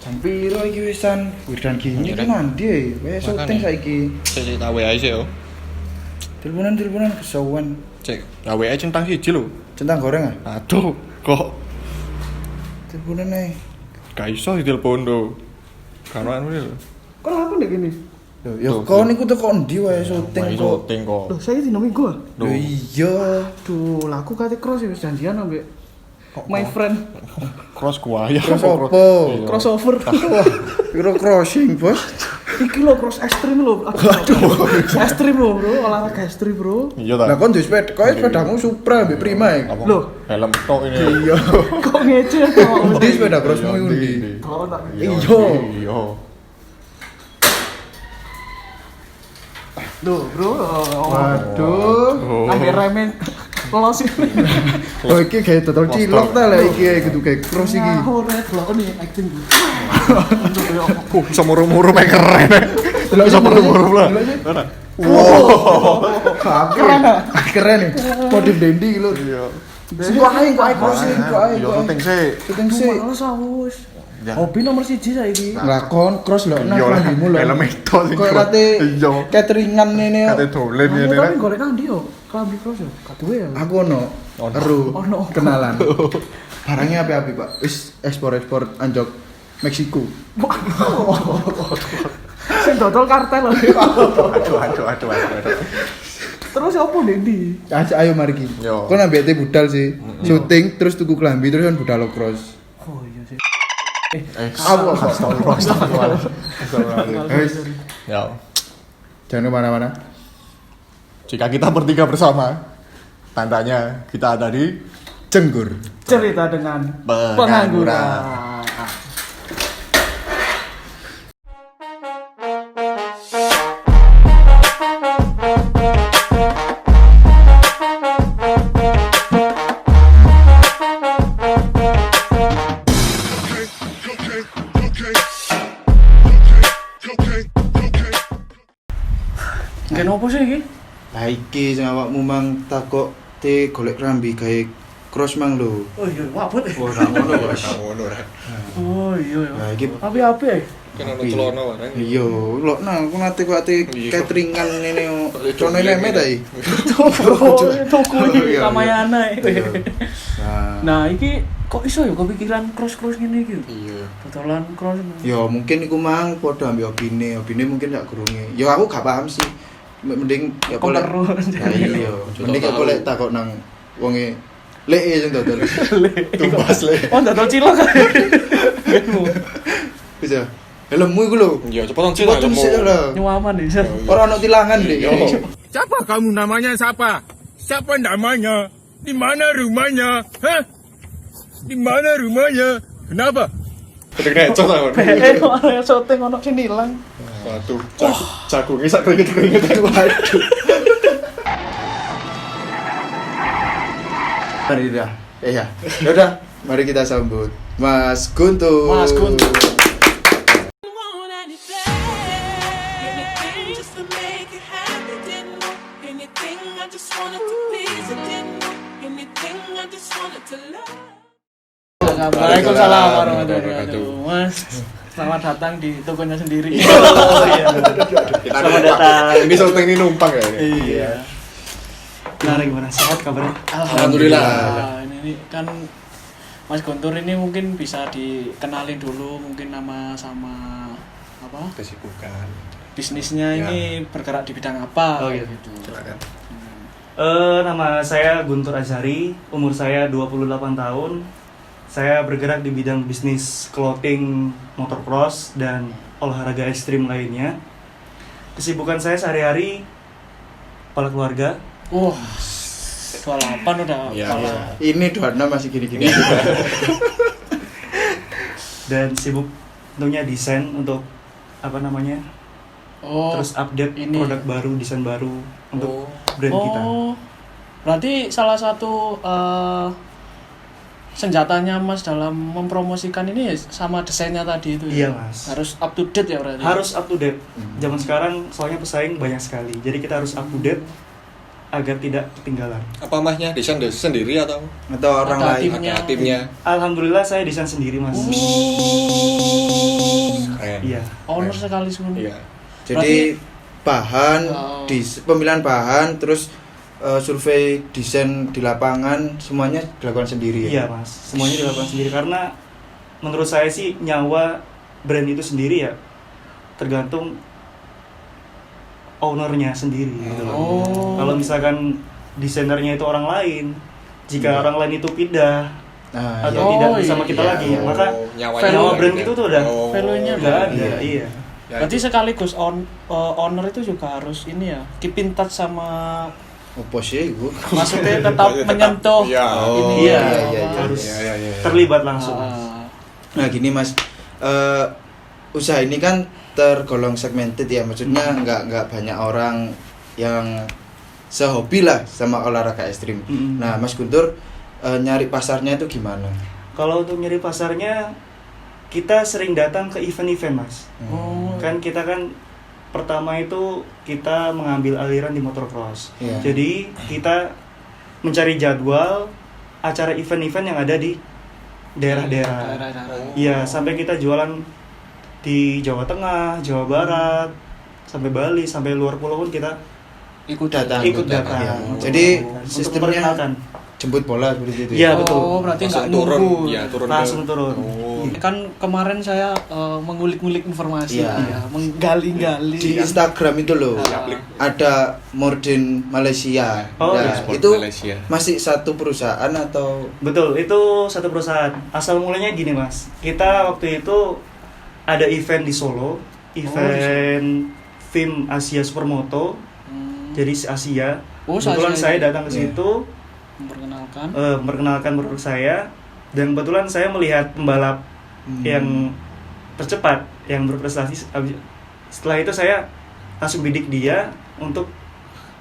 Jam piro iki wisan? Wirdan gini iki nanti wis syuting saiki. Cek tak WA sih yo. Teleponan kesawan. Cek tak WA centang siji lho. Centang goreng ah? Aduh, kok Teleponan ae. gak iso ditelepon do. Karuan lho. Kok aku ndek kene? Lho, ya kon niku teko ndi wae syuting kok. Syuting kok. Loh, saya dino Minggu ah. Lho iya. Duh, lah aku kate cross ya wis janjian ambek my friend. Cross gua ya. Cross opo? Crossover. Wah, piro crossing, Bos? Iki lho cross ekstrim lho. Aduh. Ekstrim lho, Bro. Olahraga ekstrim, Bro. Iya ta. Lah kon duwe sepeda, kowe sepedamu Supra mbek Prima ya. Loh. Helm tok ini. Iya. Kok ngece kok. Endi sepeda crossmu undi? Kalau tak Iya. Iya. Duh, Bro. Waduh. Ambil remen. Los ini. Oh iki gawe total cilok ta lah iki kudu gawe cross iki. Ora delok nih acting. Bisa muru-muru mek keren. Delok Bisa muru-muru lah. Wow. Keren ah. Keren nih. Modif Dendi iki lho. Iya. Sing kok ae crossing kok ae. Yo syuting sih. Syuting sih. Males awus. Ya. Hobi nomor 1 saiki. Lakon cross lho nang Iya lah, lambimu lho. helm itu sing Kok cross. kate Iya. cateringan ngene yo. Kate dolen Kamu ngene tapi rek. golek nang ndi yo? Klambi cross yo. Kaduwe ya. Aku ono eru Ono. kenalan. Barangnya api-api, Pak. Wis ekspor anjok Meksiko. Sing dodol kartel lho. Aduh. Terus opo Dendi? Ayo mari ki. Yo. Kon ambek budal sih. Syuting terus tuku klambi terus kan budal cross. Oh iya sih. Astagfirullah. Ya. Jangan kemana-mana. Jika kita bertiga bersama, tandanya kita ada di Cenggur. Cerita dengan pengangguran. Gen opo sih iki? Lah iki sing awakmu mang takok te golek klambi gawe cross mang lho. Oh iya, wabut. Oh, ra ngono, Bos. ngono rek. Oh iya. Lah iki Api-api ya? Kan ono celana bareng. iya, lho nah aku nate kok ate Iya. cateringan ngene yo. Cono leme ta iki. Tuku iki Ramayana. Iya. Nah, Nah, iki kok iso ya kepikiran cross-cross ngene iki? Iya. Dodolan cross. ya mungkin iku mang padha ambek opine mungkin gak gurunge. Ya aku gak paham sih. Mending ya boleh. Komperu. Nah, iya, mending gak boleh takok nang wonge lek sing dodol. Tumbas le. Oh, dodol cilok. Bisa. Helmmu iku lho. Iya, cepetan sih Cepet sih lah. Nyuaman nih, Sir. Ora ono tilangan deh. Siapa kamu namanya siapa? Siapa namanya? Di mana rumahnya? Hah? Di mana rumahnya? Kenapa? Ketek necot aku. Kok ana syuting ono sing ilang. Waduh, jagung sak keringet-keringet. Waduh. Mari dah. Ya udah, mari kita sambut Mas Guntur. Mas Guntur. Want anything, anything just to make you happy, didn't want anything, I just wanted to please you, didn't want anything, I just wanted to love. Waalaikumsalam warahmatullahi wabarakatuh. Mas, selamat datang di tokonya sendiri. Selamat datang. Ini syuting ini numpang ya. Iya. Nah, gimana? Sehat kabarnya? Alhamdulillah. Nah, ini kan Mas Guntur ini mungkin bisa dikenalin dulu mungkin nama sama apa? Kesibukan. Bisnisnya Ya. ini bergerak di bidang apa? Oh, iya. Gitu. Silakan. Nama saya Guntur Azhari, umur saya 28 tahun. Saya bergerak di bidang bisnis clothing, motocross, dan olahraga ekstrim lainnya. Kesibukan saya sehari-hari kepala keluarga. Wah, 28 udah Iya, kepala. iya. Ini 26 masih gini-gini. Dan sibuk tentunya desain untuk apa namanya, Oh, terus update ini. produk baru, desain baru untuk brand kita. Berarti salah satu senjatanya Mas dalam mempromosikan ini ya sama desainnya tadi itu. Iya, ya? Mas. Harus up to date ya berarti. Harus up to date. Zaman sekarang soalnya pesaing banyak sekali, jadi kita harus up to date agar tidak ketinggalan. Apa Masnya desain sendiri atau Atau orang Atau lain. timnya. ada timnya? Alhamdulillah saya desain sendiri, Mas. Iya. Owner sekali semua. Iya. Jadi bahan Oh. pemilihan bahan terus survei desain di lapangan semuanya dilakukan sendiri Iya ya. mas, semuanya dilakukan sendiri karena menurut saya sih nyawa brand itu sendiri ya tergantung ownernya sendiri gitu loh. Oh. Kalau misalkan desainernya itu orang lain, jika orang lain itu pindah Nah, atau iya. tidak Oh, bersama iya. kita Iya. lagi, maka nyawanya nyawa nggak brand ada. itu tuh udah Value-nya nggak udah ada. ada. Iya. Ya, Berarti sekaligus owner itu juga harus ini ya, keep in touch sama Apa sih iku? maksudnya tetap menyentuh Iya. ini Iya, ya, iya, apa. harus Iya. terlibat langsung. Ah. Nah gini mas, usaha ini kan tergolong segmented ya, maksudnya nggak banyak orang yang sehobi lah sama olahraga ekstrim. Mm-mm. Nah Mas Guntur nyari pasarnya itu gimana? Kalau untuk nyari pasarnya, kita sering datang ke event-event mas. Oh. Kan kita kan pertama itu kita mengambil aliran di motocross. Iya. Jadi kita mencari jadwal acara event-event yang ada di daerah-daerah. Daerah-daerah. Iya, sampai kita jualan di Jawa Tengah, Jawa Barat, sampai Bali, sampai luar pulau pun kita Ikut Datang. ikut Iya. datang. Jadi Untuk sistemnya memperkenalkan. jemput bola seperti itu. Iya, ya? betul. Oh, berarti nggak Langsung turun, nunggu. ya turun Langsung ke- turun. Oh. Kan kemarin saya mengulik-ngulik informasi, Iya. ya, menggali-gali. Di kan. Instagram itu loh Iya. ada Morden Malaysia. Oh, Nah, iya. Sport itu Malaysia. masih satu perusahaan atau Betul, itu satu perusahaan. Asal mulanya gini mas, kita waktu itu ada event di Solo, event film Asia Supermoto, jadi Asia. Oh, Kebetulan Asia saya itu. datang ke Iya. situ, Memperkenalkan. memperkenalkan produk saya, dan kebetulan saya melihat pembalap yang tercepat, yang berprestasi. Setelah itu saya langsung bidik dia untuk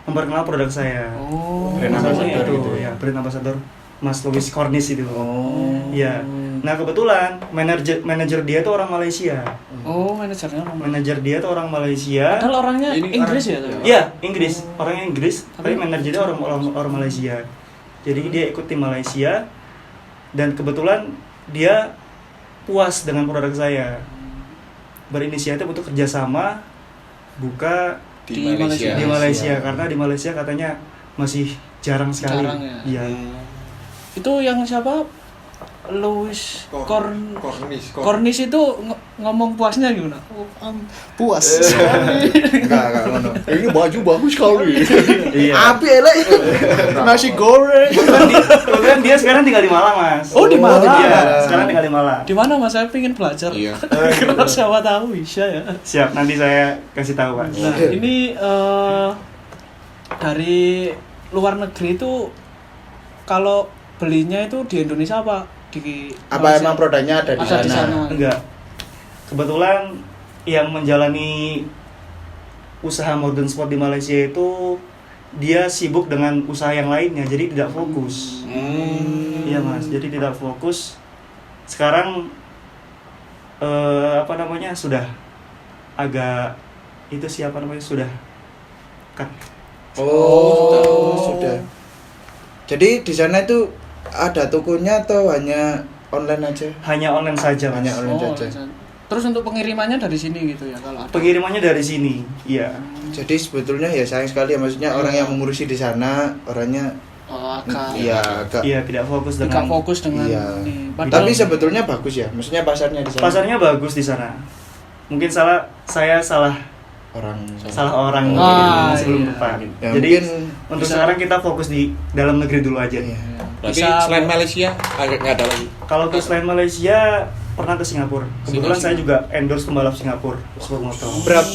memperkenalkan produk saya. Oh. Brand Salah ambassador satunya itu, gitu ya? ya, brand ambassador Mas Louis Cornish itu. Oh. Iya. Nah kebetulan manajer dia itu orang Malaysia. Oh, manajernya orang Malaysia. Manajer dia itu orang Malaysia. Padahal orangnya Ini Inggris orang- ya, tapi? Iya, Inggris. Orangnya Inggris, tapi Tapi- manajernya orang Malaysia. Jadi dia ikut tim Malaysia dan kebetulan dia puas dengan produk saya. Berinisiatif untuk kerjasama buka Di Malaysia. di Malaysia karena di Malaysia katanya masih jarang sekali. Jarang ya? Iya. Itu yang siapa? Louis Cornish itu ngomong puasnya gimana? Oh, puas sekali. enggak ngono. Ini baju bagus sekali. Iya. Api elek. Nasi goreng. Kebetulan dia sekarang tinggal di Malang, Mas. Oh, di Malang. Iya, sekarang tinggal di Malang. Di mana Mas? Saya pengen belajar. Iya. Kalau siapa tahu bisa ya. Siap, nanti saya kasih tahu, Mas. Nah, ini dari luar negeri itu kalau belinya itu di Indonesia apa di Apa Malaysia? emang produknya ada di Ada di sana? sana. Enggak. Kebetulan yang menjalani usaha modern sport di Malaysia itu dia sibuk dengan usaha yang lainnya, jadi tidak fokus. Iya, Mas. Jadi tidak fokus. Sekarang sudah agak itu siapa namanya sudah cut. Oh, sudah. Jadi di sana itu ada tokonya atau hanya online aja? Hanya online saja, Mas. Hanya online Oh, saja. terus untuk pengirimannya dari sini gitu ya kalau ada. Pengirimannya dari sini. Iya. Jadi sebetulnya ya sayang sekali ya, maksudnya orang yang mengurusi di sana orangnya agak iya agak Iya, tidak fokus tidak dengan fokus dengan Iya. ini. Tapi sebetulnya bagus ya, maksudnya pasarnya di sana. pasarnya bagus di sana. Mungkin saya salah orang orang Ah, sebelum iya. tepat. Ya, Jadi mungkin untuk bisa- sekarang kita fokus di dalam negeri dulu aja. Iya. Berarti Bisa- selain Malaysia agak nggak ada lagi. Kalau ke selain Malaysia pernah ke Singapura. Kebetulan saya juga endorse pembalap Singapura supermoto. berapa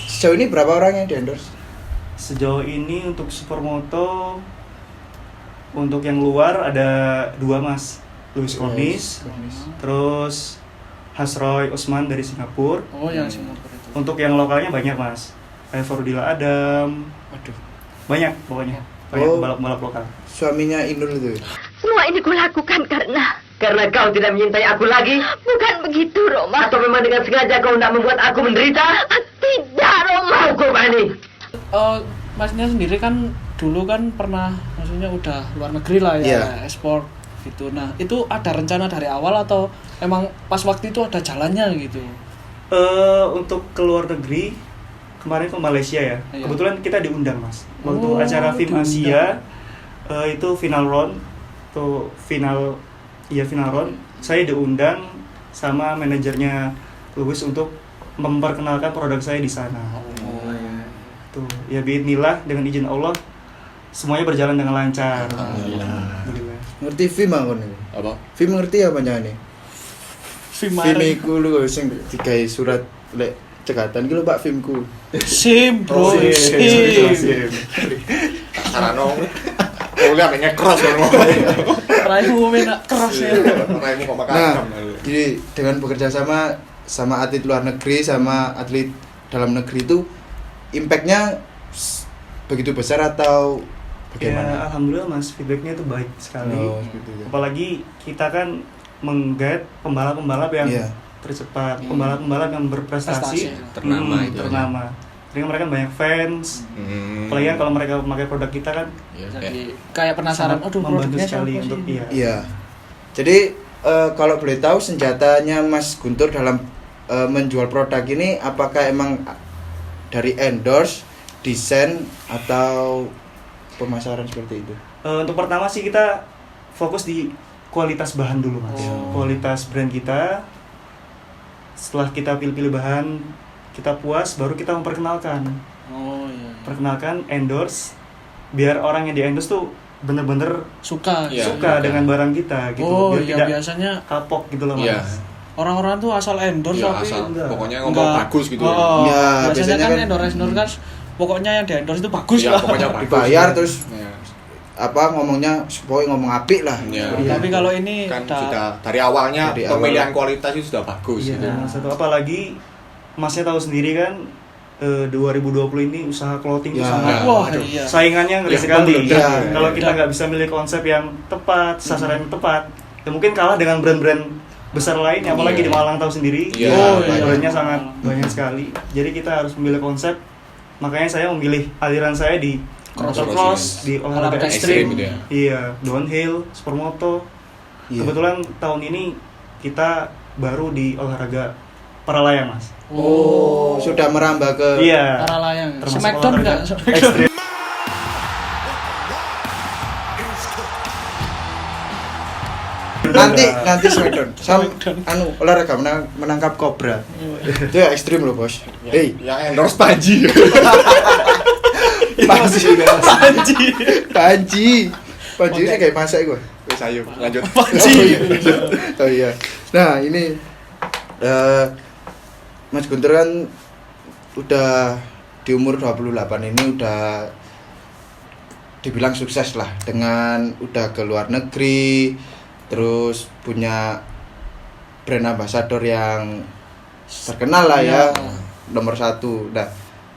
sejauh ini berapa orang yang di endorse? Sejauh ini untuk supermoto untuk yang luar ada 2, Mas. Louis Cornish, terus Hasroy Usman dari Singapura. Oh, yang Singapura itu. Untuk yang lokalnya banyak, Mas. Kayak Fordila Adam. Waduh, Banyak pokoknya. Banyak Oh. pembalap-pembalap lokal. suaminya Inul itu. Semua ini kulakukan karena kau tidak mencintai aku lagi? bukan begitu, Roma. Atau memang dengan sengaja kau tidak membuat aku menderita? Tidak, Roma. Hukum ini. Masnya sendiri kan dulu kan pernah maksudnya udah luar negeri lah ya, Iya. ekspor gitu. Nah, itu ada rencana dari awal atau emang pas waktu itu ada jalannya gitu? Untuk ke luar negeri kemarin ke Malaysia ya. Iya. Kebetulan kita diundang Mas. Waktu Oh, acara film diundang. Asia itu final round, final round. Saya diundang sama manajernya Louis untuk memperkenalkan produk saya di sana. Tuh, ya biidznillah dengan izin Allah semuanya berjalan dengan lancar. Alhamdulillah. Ngerti film aku nih. Apa? Film ngerti apa nih? Film iku lho sing digawe surat lek cekatan iki lho Pak filmku. Sim bro, sim. Sarano. Oleh amene cross kan. Raimu menak keras ya. Raimu kok makan. Nah, jadi dengan bekerja sama atlet luar negeri sama atlet dalam negeri itu impact-nya begitu besar atau Ya, bagaimana? alhamdulillah Mas, feedbacknya itu baik sekali. Oh, gitu ya. Apalagi kita kan mengguide pembalap-pembalap yang Iya. tercepat, pembalap-pembalap yang berprestasi, Prestasi. Ternama itu ya. ternama. Jadi mereka banyak fans. Apalagi kan kalau mereka memakai produk kita kan Jadi kayak penasaran, sangat aduh membantu produknya sekali siapa untuk sih? iya. Iya. Jadi kalau boleh tahu senjatanya Mas Guntur dalam menjual produk ini apakah emang dari endorse, desain atau pemasaran seperti itu? Untuk pertama sih kita fokus di kualitas bahan dulu Mas. Kualitas brand kita. Setelah kita pilih-pilih bahan, kita puas, baru kita memperkenalkan. Oh iya. Perkenalkan, endorse, biar orang yang di endorse tuh bener-bener Suka. Iya. suka dengan barang kita gitu. Oh Biar iya, tidak biasanya kapok gitu loh Iya. Mas. orang-orang tuh asal endorse Ya, tapi asal enggak. pokoknya ngomong enggak. bagus gitu. Oh, Ya, biasanya biasanya kan kan- endorse kan pokoknya yang di endorse itu bagus Ya, lah. pokoknya bagus. Dibayar terus Ya. apa ngomongnya supaya ngomong apik lah. Ya. Tapi kalau ini Kan sudah dari awalnya Dari pemilihan awal. kualitas itu sudah bagus Iya, gitu. nomor satu. Apalagi Masnya tahu sendiri kan 2020 ini usaha clothing itu Ya. sangat Wah, Aduh. iya. saingannya ngeri Ya, sekali. ya. Kalau kita nggak bisa milih konsep yang tepat, sasaran yang tepat, ya mungkin kalah dengan brand-brand besar lainnya. Apalagi Iya. di Malang tahu sendiri, Iya, brandnya sangat banyak sekali. Jadi kita harus memilih konsep. Makanya saya memilih aliran saya di motocross, di olahraga Olahraga ekstrim, ekstrim gitu ya. iya, downhill, supermoto. Iya. Kebetulan tahun ini kita baru di olahraga para layang Mas. Oh, sudah merambah ke Iya. Para layang. Termasuk Smackdown olahraga enggak? ekstrim. nanti Smackdown. Anu olahraga menangkap kobra. Itu ya ekstrim loh, Bos. Hei, Yang endorse Panji. Panji. Panji ini kayak masak gue. Wes ayo lanjut. Oh iya. Nah, ini Mas Guntur kan udah di umur 28 ini udah dibilang sukses lah dengan udah ke luar negeri, terus punya brand ambassador yang terkenal lah ya, nomor 1. Nah,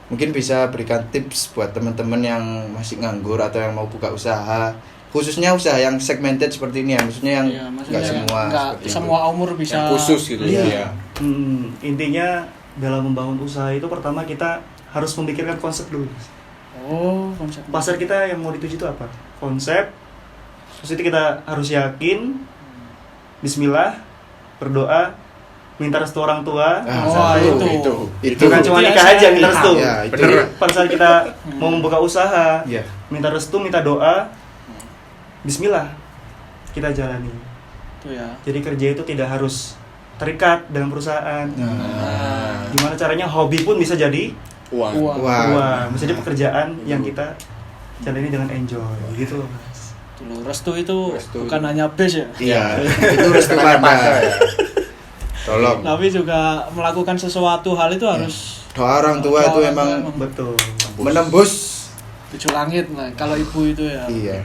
mungkin bisa berikan tips buat teman-teman yang masih nganggur atau yang mau buka usaha, khususnya usaha yang segmented seperti ini ya, maksudnya yang Iya, maksudnya nggak semua nggak seperti itu. semua umur bisa Yang khusus gitu Iya. ya. Intinya dalam membangun usaha itu pertama kita harus memikirkan konsep dulu. Oh, konsep. Pasar kita yang mau dituju itu apa? Konsep. Terus itu kita harus yakin, Bismillah, berdoa, minta restu orang tua. Ah, Wah, itu. Bukan cuma Itu nikah biasa. aja minta restu. Ya, itu. Jadi pada saat kita mau membuka usaha, Iya. minta restu, minta doa, Bismillah, kita jalani. Itu ya. Jadi kerja itu tidak harus terikat dengan perusahaan. Nah, Gimana caranya hobi pun bisa jadi Uang. Uang. uang, bisa jadi pekerjaan yang kita jalani dengan enjoy gitu loh Mas. Itu loh, restu itu Restu. bukan hanya base ya. iya, itu restu Anda. Tolong. Tapi juga melakukan sesuatu hal itu harus Doa orang tua itu emang Betul. menembus. tujuh langit lah. Kalau ibu itu ya. Iya.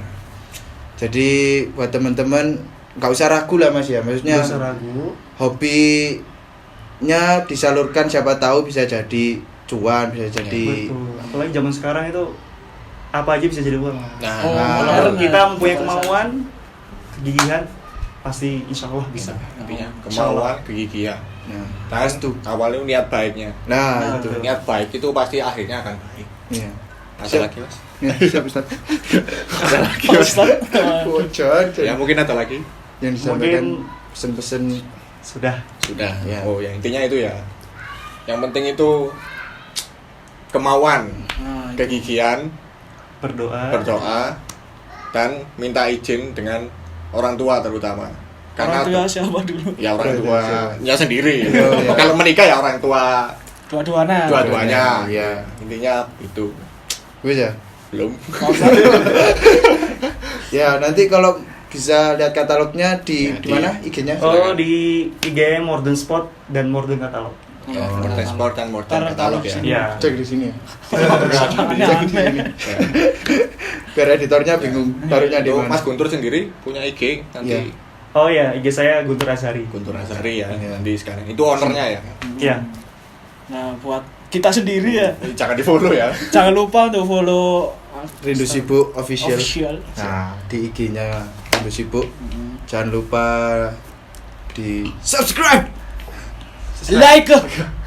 Jadi buat teman-teman nggak usah ragu lah Mas ya, maksudnya Nggak usah ragu. hobinya disalurkan, siapa tahu bisa jadi cuan, bisa jadi Betul. Apalagi zaman sekarang itu apa aja bisa jadi uang. Mas. Nah, Oh, Kalau modern kita ya. mempunyai kemauan, kegigihan, pasti insya Allah bisa. intinya kemauan, kegigihan. nah, Nah, itu awalnya niat baiknya. nah, Nah, itu. betul. Niat baik itu pasti akhirnya akan baik. Iya. Ada Siap. lagi Mas? Ya, siap Ustaz. Ada lagi Pak Mas? Ustadz, Ya mungkin ada lagi. yang disampaikan Mungkin pesan-pesan sudah. Sudah. Ya. Oh, ya intinya itu ya. Yang penting itu kemauan, Nah, itu. kegigihan, berdoa, dan minta izin dengan orang tua terutama. Orang tua siapa dulu? ya orang Orang tuanya sendiri. Iya. Kalau menikah ya orang tua Dua-duanya. dua-duanya. Iya. Intinya itu. Wis ya. Belum. Ya, nanti kalau bisa lihat katalognya di Ya, di mana IG-nya? Oh, di IG Modern Sport dan Modern Katalog. Ya, Modern Sport dan Modern Ntar Katalog taruh ya. di sini. Iya. Cek di sini ya. Aneh-aneh. Ya. Biar editornya bingung taruhnya di Itu mana. Mas Guntur sendiri punya IG nanti. Iya. Oh ya, IG saya Guntur Azhari. Guntur Azhari ya, Iya. nanti sekarang. Itu ownernya ya. Iya. Nah, buat kita sendiri ya, Jangan di-follow ya. jangan lupa untuk follow Rindu Sibuk official. official. Nah, di IG-nya Rindu Sibuk. Jangan lupa di subscribe. Like.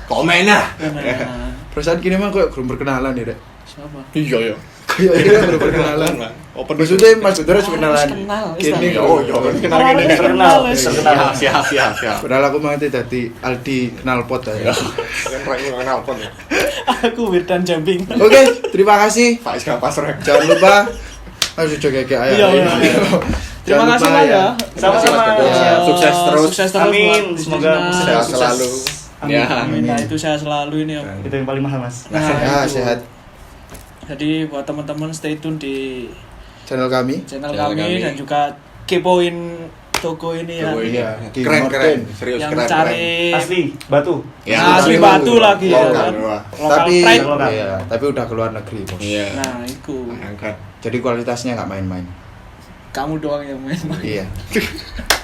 Komen lah. Nah, Perasaan gini mah kayak belum perkenalan ya, Rek. siapa? Iya ya. Kayak ini belum perkenalan. Open Maksudnya Mas Guntur harus kenalan. Harus kenal, Gini Islam. Oh, iya, kenal Orang gini. harus Terkenal, wis. terkenal. Siap. Padahal aku mau jadi Aldi knalpot Ya. ya. Kan orang kenal pun ya. Aku Wirdan Jumping. Oke, terima kasih. Faiz Kapas rek. Jangan lupa harus coba kayak ayah. Iya, iya. Terima kasih Mas ya. Sama-sama. Ya, sukses terus. Sukses terus. Amin. buat Semoga bisnisnya. Sehat sukses. selalu. Amin. Ya. Amin. Nah, itu saya selalu ini. Om. Itu yang paling mahal, Mas. Nah, Ya, itu. sehat. Jadi buat teman-teman stay tune di Channel kami. channel Channel kami, kami. dan juga kepoin toko ini ya. Toko ini. Iya, di Keren, Morten. serius Yang keren. cari Asli, Batu. Ya, asli asli batu lagi ya. Lokal, kan? wah. Lokal Tapi pride. Lokal. iya, tapi udah keluar negeri, Bos. Iya. Nah, itu Angkat. Jadi kualitasnya nggak main-main. kamu doang yang main-main. Iya.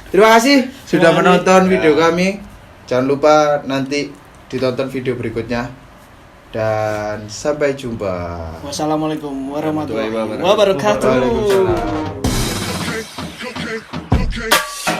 Terima kasih sudah Terima kasih. menonton Ya. video kami. Jangan lupa nanti ditonton video berikutnya. Dan sampai jumpa. Wassalamualaikum warahmatullahi Warahmatullahi wabarakatuh. Waalaikumsalam. Okay.